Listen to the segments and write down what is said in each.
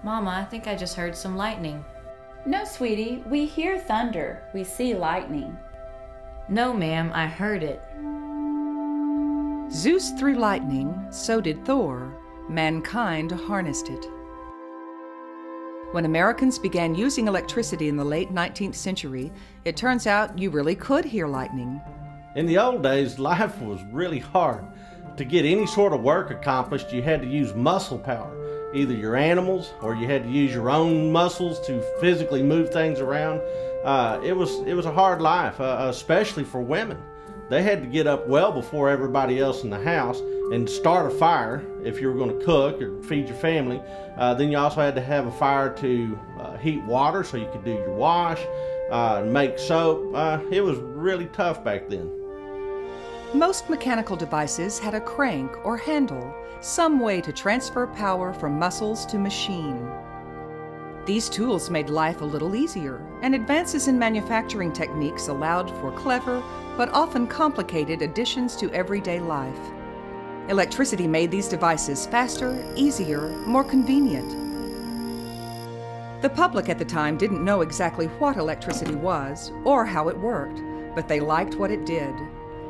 Mama, I think I just heard some lightning. No, sweetie, we hear thunder. We see lightning. No, ma'am, I heard it. Zeus threw lightning, so did Thor. Mankind harnessed it. When Americans began using electricity in the late 19th century, it turns out you really could hear lightning. In the old days, life was really hard. To get any sort of work accomplished, you had to use muscle power. Either your animals or you had to use your own muscles to physically move things around. It was a hard life, especially for women. They had to get up well before everybody else in the house and start a fire if you were going to cook or feed your family. Then you also had to have a fire to heat water so you could do your wash, make soap. It was really tough back then. Most mechanical devices had a crank or handle, some way to transfer power from muscles to machine. These tools made life a little easier, and advances in manufacturing techniques allowed for clever, but often complicated additions to everyday life. Electricity made these devices faster, easier, more convenient. The public at the time didn't know exactly what electricity was or how it worked, but they liked what it did.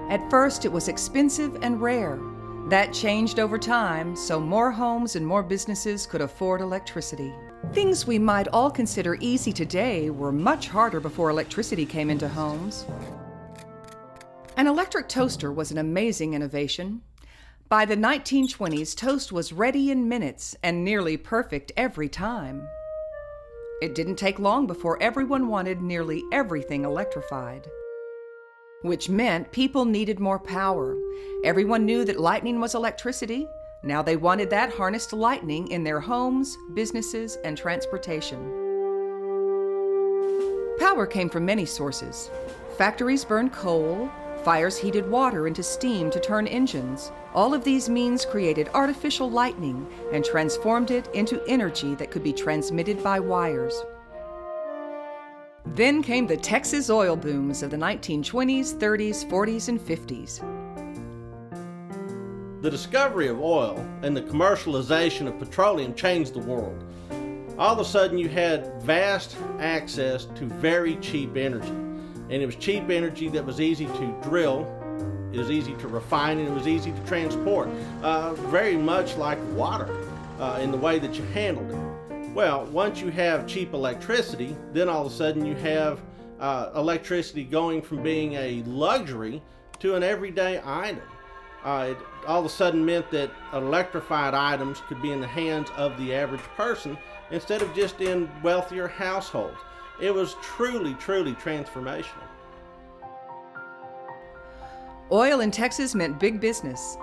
At first, it was expensive and rare. That changed over time, so more homes and more businesses could afford electricity. Things we might all consider easy today were much harder before electricity came into homes. An electric toaster was an amazing innovation. By the 1920s, toast was ready in minutes and nearly perfect every time. It didn't take long before everyone wanted nearly everything electrified, which meant people needed more power. Everyone knew that lightning was electricity. Now they wanted that harnessed lightning in their homes, businesses, and transportation. Power came from many sources. Factories burned coal, fires heated water into steam to turn engines. All of these means created artificial lightning and transformed it into energy that could be transmitted by wires. Then came the Texas oil booms of the 1920s, 30s, 40s, and 50s. The discovery of oil and the commercialization of petroleum changed the world. All of a sudden you had vast access to very cheap energy. And it was cheap energy that was easy to drill, it was easy to refine, and it was easy to transport. Very much like water in the way that you handled it. Well, once you have cheap electricity, then all of a sudden you have electricity going from being a luxury to an everyday item. It all of a sudden meant that electrified items could be in the hands of the average person instead of just in wealthier households. It was truly, truly transformational. Oil in Texas meant big business,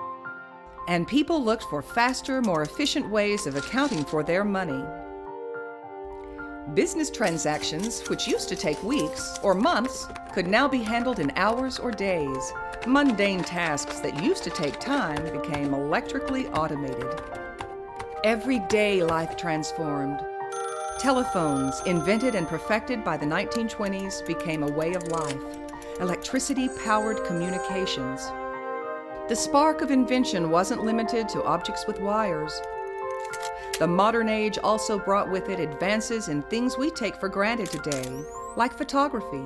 and people looked for faster, more efficient ways of accounting for their money. Business transactions, which used to take weeks or months, could now be handled in hours or days. Mundane tasks that used to take time became electrically automated. Everyday life transformed. Telephones, invented and perfected by the 1920s, became a way of life. Electricity-powered communications. The spark of invention wasn't limited to objects with wires. The modern age also brought with it advances in things we take for granted today, like photography.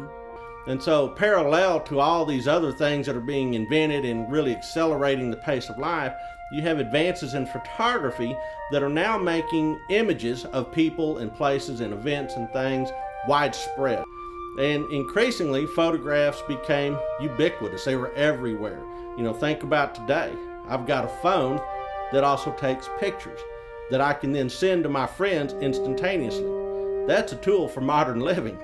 And so parallel to all these other things that are being invented and really accelerating the pace of life, you have advances in photography that are now making images of people and places and events and things widespread. And increasingly, photographs became ubiquitous. They were everywhere. You know, think about today. I've got a phone that also takes pictures that I can then send to my friends instantaneously. That's a tool for modern living.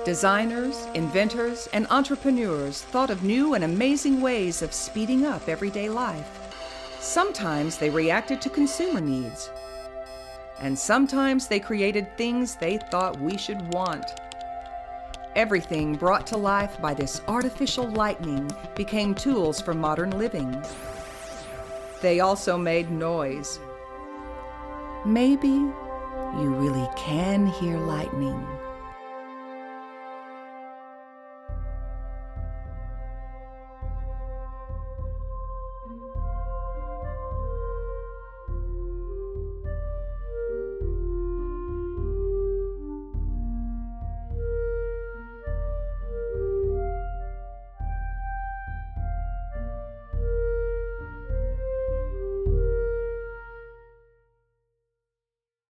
Designers, inventors, and entrepreneurs thought of new and amazing ways of speeding up everyday life. Sometimes they reacted to consumer needs, and sometimes they created things they thought we should want. Everything brought to life by this artificial lightning became tools for modern living. They also made noise. Maybe you really can hear lightning.